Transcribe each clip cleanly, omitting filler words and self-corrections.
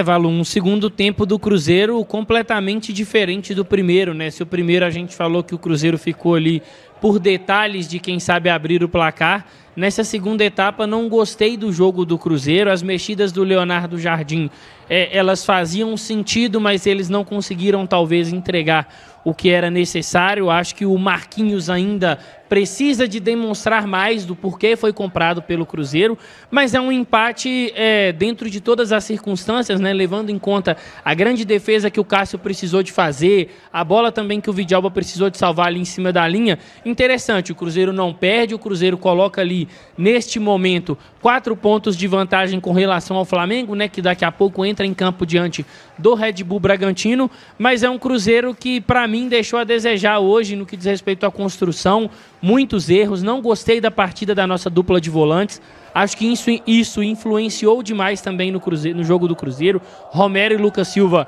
Valu, um segundo tempo do Cruzeiro completamente diferente do primeiro, né? Se o primeiro a gente falou que o Cruzeiro ficou ali por detalhes de quem sabe abrir o placar, nessa segunda etapa não gostei do jogo do Cruzeiro, as mexidas do Leonardo Jardim, elas faziam sentido, mas eles não conseguiram talvez entregar o que era necessário. Acho que o Marquinhos ainda precisa de demonstrar mais do porquê foi comprado pelo Cruzeiro, mas é um empate dentro de todas as circunstâncias, né, levando em conta a grande defesa que o Cássio precisou de fazer, a bola também que o Vidalba precisou de salvar ali em cima da linha. Interessante, o Cruzeiro não perde, o Cruzeiro coloca ali, neste momento, 4 pontos de vantagem com relação ao Flamengo, né, que daqui a pouco entra em campo diante do Red Bull Bragantino, mas é um Cruzeiro que, para mim, deixou a desejar hoje no que diz respeito à construção, muitos erros, não gostei da partida da nossa dupla de volantes, acho que isso influenciou demais também no jogo do Cruzeiro. Romero e Lucas Silva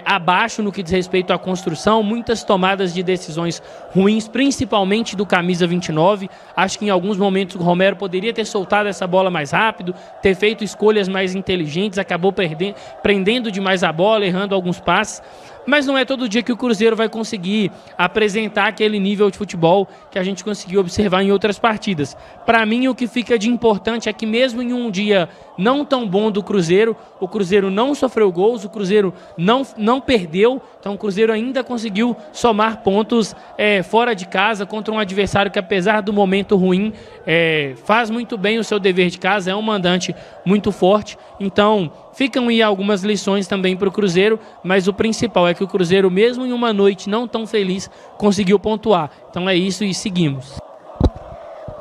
abaixo no que diz respeito à construção, muitas tomadas de decisões ruins, principalmente do camisa 29, acho que em alguns momentos o Romero poderia ter soltado essa bola mais rápido, ter feito escolhas mais inteligentes, acabou prendendo demais a bola, errando alguns passes. Mas não é todo dia que o Cruzeiro vai conseguir apresentar aquele nível de futebol que a gente conseguiu observar em outras partidas. Para mim, o que fica de importante é que mesmo em um dia não tão bom do Cruzeiro, o Cruzeiro não sofreu gols, o Cruzeiro não perdeu, então o Cruzeiro ainda conseguiu somar pontos fora de casa contra um adversário que, apesar do momento ruim, faz muito bem o seu dever de casa, é um mandante muito forte. Então, ficam aí algumas lições também para o Cruzeiro, mas o principal é que o Cruzeiro, mesmo em uma noite não tão feliz, conseguiu pontuar. Então é isso e seguimos.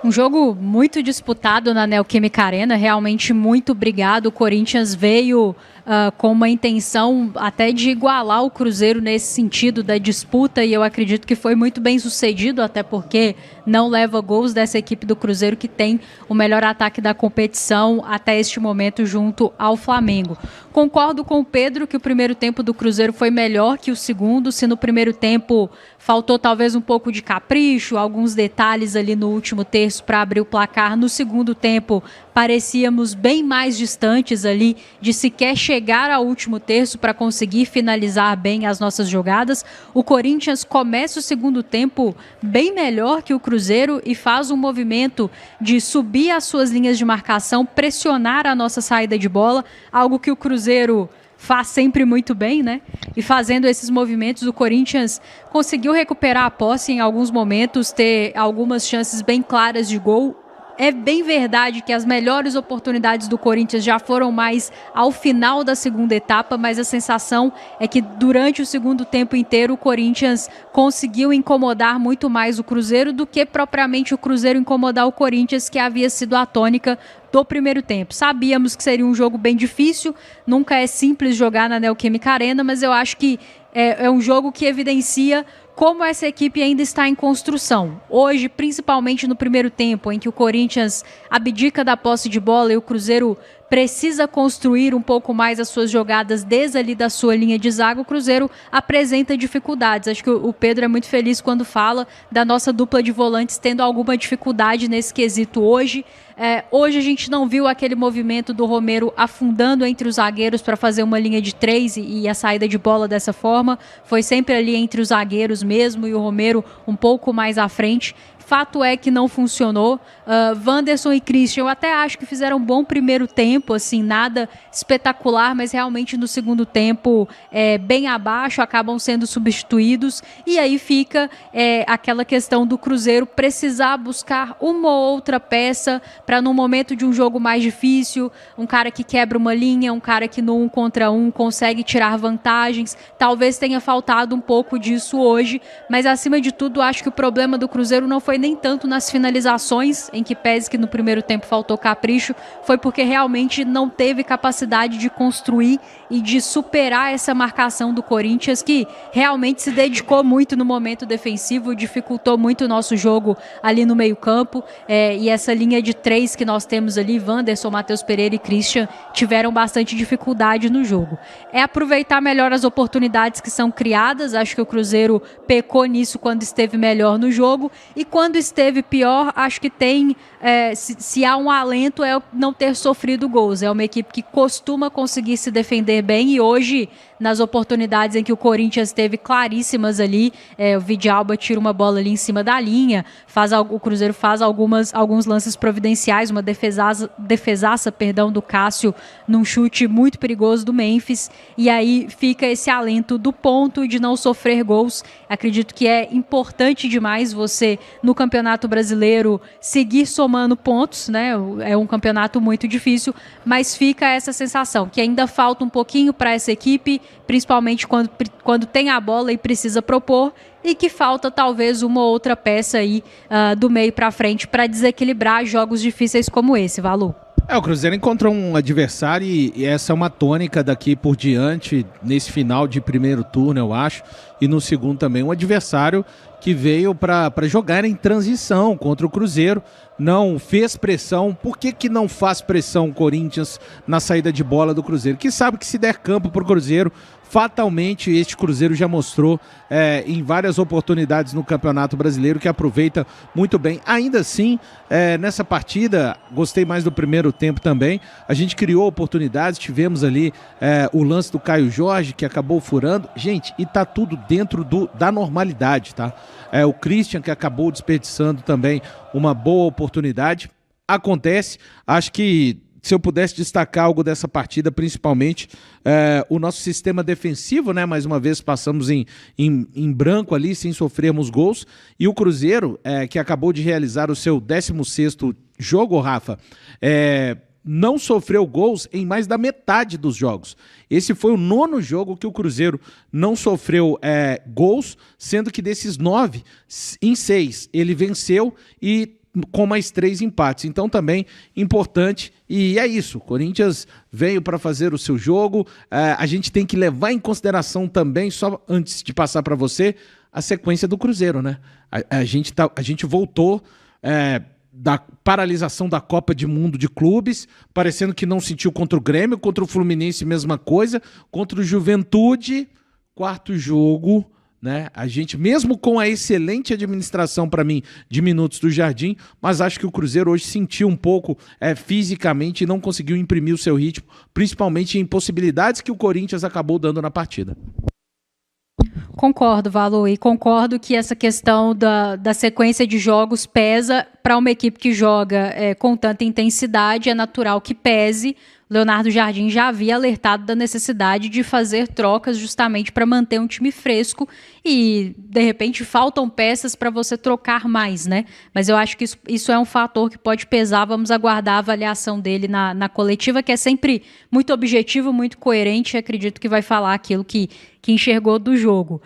Um jogo muito disputado na Neoquímica Arena, realmente muito brigado. O Corinthians veio com uma intenção até de igualar o Cruzeiro nesse sentido da disputa, e eu acredito que foi muito bem sucedido, até porque não leva gols dessa equipe do Cruzeiro, que tem o melhor ataque da competição até este momento junto ao Flamengo. Concordo com o Pedro que o primeiro tempo do Cruzeiro foi melhor que o segundo. Se no primeiro tempo faltou talvez um pouco de capricho, alguns detalhes ali no último terço para abrir o placar, no segundo tempo parecíamos bem mais distantes ali de sequer chegar ao último terço para conseguir finalizar bem as nossas jogadas. O Corinthians começa o segundo tempo bem melhor que o Cruzeiro e faz um movimento de subir as suas linhas de marcação, pressionar a nossa saída de bola, algo que o Cruzeiro faz sempre muito bem, né? E fazendo esses movimentos, o Corinthians conseguiu recuperar a posse em alguns momentos, ter algumas chances bem claras de gol. É bem verdade que as melhores oportunidades do Corinthians já foram mais ao final da segunda etapa, mas a sensação é que durante o segundo tempo inteiro o Corinthians conseguiu incomodar muito mais o Cruzeiro do que propriamente o Cruzeiro incomodar o Corinthians, que havia sido a tônica do primeiro tempo. Sabíamos que seria um jogo bem difícil, nunca é simples jogar na Neoquímica Arena, mas eu acho que é um jogo que evidencia como essa equipe ainda está em construção. Hoje, principalmente no primeiro tempo, em que o Corinthians abdica da posse de bola e o Cruzeiro precisa construir um pouco mais as suas jogadas desde ali da sua linha de zaga, o Cruzeiro apresenta dificuldades. Acho que o Pedro é muito feliz quando fala da nossa dupla de volantes tendo alguma dificuldade nesse quesito hoje. Hoje a gente não viu aquele movimento do Romero afundando entre os zagueiros para fazer uma linha de 3 e a saída de bola dessa forma. Foi sempre ali entre os zagueiros mesmo e o Romero um pouco mais à frente. Fato é que não funcionou. Wanderson e Christian, eu até acho que fizeram um bom primeiro tempo, assim, nada espetacular, mas realmente no segundo tempo bem abaixo, acabam sendo substituídos. E aí fica aquela questão do Cruzeiro precisar buscar uma ou outra peça para, num momento de um jogo mais difícil, um cara que quebra uma linha, um cara que no 1 contra 1 consegue tirar vantagens. Talvez tenha faltado um pouco disso hoje, mas acima de tudo acho que o problema do Cruzeiro não foi nem tanto nas finalizações, em que pese que no primeiro tempo faltou capricho, foi porque realmente não teve capacidade de construir e de superar essa marcação do Corinthians, que realmente se dedicou muito no momento defensivo, dificultou muito o nosso jogo ali no meio campo, e essa linha de 3 que nós temos ali, Wanderson, Matheus Pereira e Christian, tiveram bastante dificuldade no jogo. É aproveitar melhor as oportunidades que são criadas, acho que o Cruzeiro pecou nisso quando esteve melhor no jogo, e quando quando esteve pior, acho que tem, se há um alento, é não ter sofrido gols. É uma equipe que costuma conseguir se defender bem, e hoje, nas oportunidades em que o Corinthians teve claríssimas ali, o Vidalba tira uma bola ali em cima da linha, o Cruzeiro faz alguns lances providenciais, uma defesaça do Cássio num chute muito perigoso do Memphis, e aí fica esse alento do ponto e de não sofrer gols. Acredito que é importante demais você, no Campeonato Brasileiro, seguir somando pontos, né? É um campeonato muito difícil, mas fica essa sensação que ainda falta um pouquinho para essa equipe, principalmente quando tem a bola e precisa propor, e que falta talvez uma outra peça aí do meio para frente para desequilibrar jogos difíceis como esse, Valu. O Cruzeiro encontrou um adversário e essa é uma tônica daqui por diante, nesse final de primeiro turno, eu acho, e no segundo também, um adversário que veio para jogar em transição contra o Cruzeiro, não fez pressão. Por que não faz pressão o Corinthians na saída de bola do Cruzeiro? Que sabe que se der campo para o Cruzeiro, fatalmente este Cruzeiro já mostrou em várias oportunidades no Campeonato Brasileiro que aproveita muito bem. Ainda assim, nessa partida, gostei mais do primeiro tempo também. A gente criou oportunidades, tivemos ali o lance do Caio Jorge, que acabou furando. Gente, e tá tudo dentro da normalidade, tá? O Christian, que acabou desperdiçando também uma boa oportunidade. Acontece, acho que se eu pudesse destacar algo dessa partida, principalmente o nosso sistema defensivo, né? Mais uma vez passamos em branco ali, sem sofrermos gols. E o Cruzeiro, que acabou de realizar o seu 16º jogo, Rafa, não sofreu gols em mais da metade dos jogos. Esse foi o 9º jogo que o Cruzeiro não sofreu gols, sendo que desses 9, em 6 ele venceu e com mais 3 empates. Então também importante, e é isso, o Corinthians veio para fazer o seu jogo. A gente tem que levar em consideração também, só antes de passar para você, a sequência do Cruzeiro, né? A gente voltou da paralisação da Copa do Mundo de clubes, parecendo que não sentiu contra o Grêmio, contra o Fluminense mesma coisa, contra o Juventude, 4º jogo, né? A gente, mesmo com a excelente administração, para mim, de minutos do Jardim, mas acho que o Cruzeiro hoje sentiu um pouco fisicamente e não conseguiu imprimir o seu ritmo, principalmente em possibilidades que o Corinthians acabou dando na partida. Concordo, Valu, e concordo que essa questão da sequência de jogos pesa para uma equipe que joga com tanta intensidade, é natural que pese. Leonardo Jardim já havia alertado da necessidade de fazer trocas justamente para manter um time fresco e, de repente, faltam peças para você trocar mais, né? Mas eu acho que isso é um fator que pode pesar. Vamos aguardar a avaliação dele na coletiva, que é sempre muito objetivo, muito coerente, e acredito que vai falar aquilo que enxergou do jogo.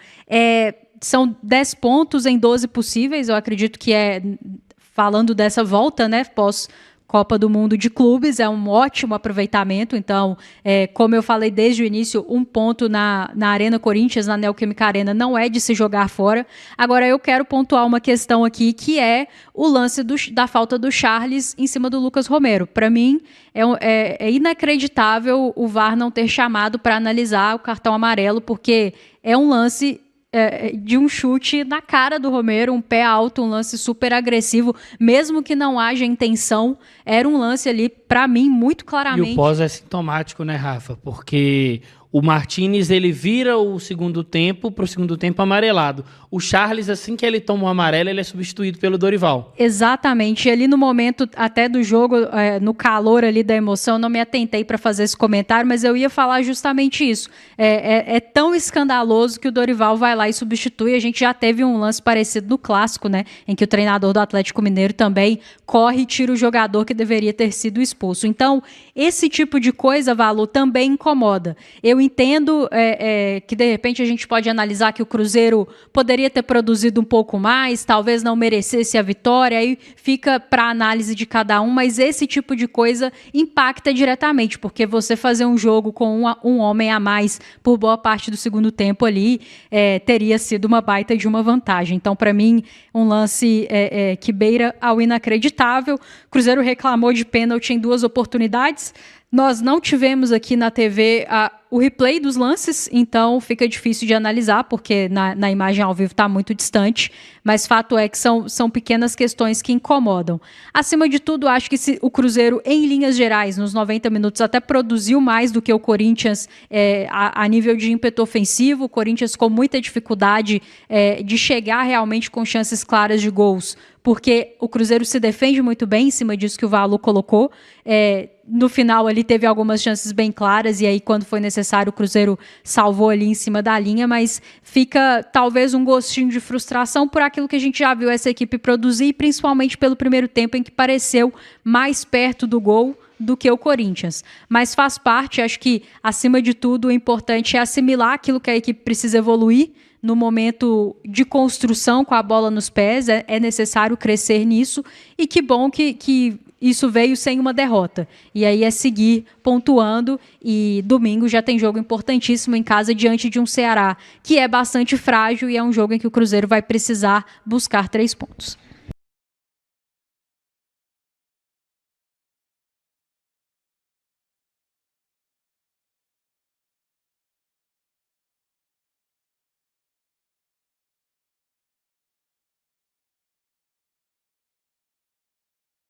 São 10 pontos em 12 possíveis, eu acredito que falando dessa volta, né, Copa do Mundo de Clubes, é um ótimo aproveitamento. Então, como eu falei desde o início, 1 ponto na Arena Corinthians, na Neoquímica Arena, não é de se jogar fora. Agora, eu quero pontuar uma questão aqui, que é o lance da falta do Charles em cima do Lucas Romero. Para mim, é inacreditável o VAR não ter chamado para analisar o cartão amarelo, porque é um lance de um chute na cara do Romero, um pé alto, um lance super agressivo, mesmo que não haja intenção, era um lance ali, para mim, muito claramente. E o pós é sintomático, né, Rafa? Porque o Martínez, ele vira o segundo tempo para o segundo tempo amarelado. O Charles, assim que ele toma o amarelo, ele é substituído pelo Dorival. Exatamente. E ali no momento até do jogo, no calor ali da emoção, não me atentei para fazer esse comentário, mas eu ia falar justamente isso. É tão escandaloso que o Dorival vai lá e substitui. A gente já teve um lance parecido no Clássico, né, em que o treinador do Atlético Mineiro também corre e tira o jogador que deveria ter sido expulso. Então, esse tipo de coisa, Valu, também incomoda. Eu entendo que, de repente, a gente pode analisar que o Cruzeiro poderia ter produzido um pouco mais, talvez não merecesse a vitória, aí fica para análise de cada um, mas esse tipo de coisa impacta diretamente, porque você fazer um jogo com um homem a mais por boa parte do segundo tempo ali, teria sido uma baita de uma vantagem. Então, para mim, um lance que beira ao inacreditável. O Cruzeiro reclamou de pênalti em 2 oportunidades. Nós não tivemos aqui na TV o replay dos lances, então fica difícil de analisar, porque na imagem ao vivo está muito distante, mas fato é que são pequenas questões que incomodam. Acima de tudo, acho que o Cruzeiro, em linhas gerais, nos 90 minutos, até produziu mais do que o Corinthians a nível de ímpeto ofensivo. O Corinthians com muita dificuldade de chegar realmente com chances claras de gols, porque o Cruzeiro se defende muito bem em cima disso que o Valu colocou. No final ali teve algumas chances bem claras, e aí quando foi necessário o Cruzeiro salvou ali em cima da linha, mas fica talvez um gostinho de frustração por aquilo que a gente já viu essa equipe produzir, principalmente pelo primeiro tempo em que pareceu mais perto do gol do que o Corinthians. Mas faz parte, acho que acima de tudo o importante é assimilar aquilo que a equipe precisa evoluir no momento de construção com a bola nos pés, é necessário crescer nisso, e que bom que isso veio sem uma derrota. E aí é seguir pontuando, e domingo já tem jogo importantíssimo em casa diante de um Ceará que é bastante frágil, e é um jogo em que o Cruzeiro vai precisar buscar 3 pontos.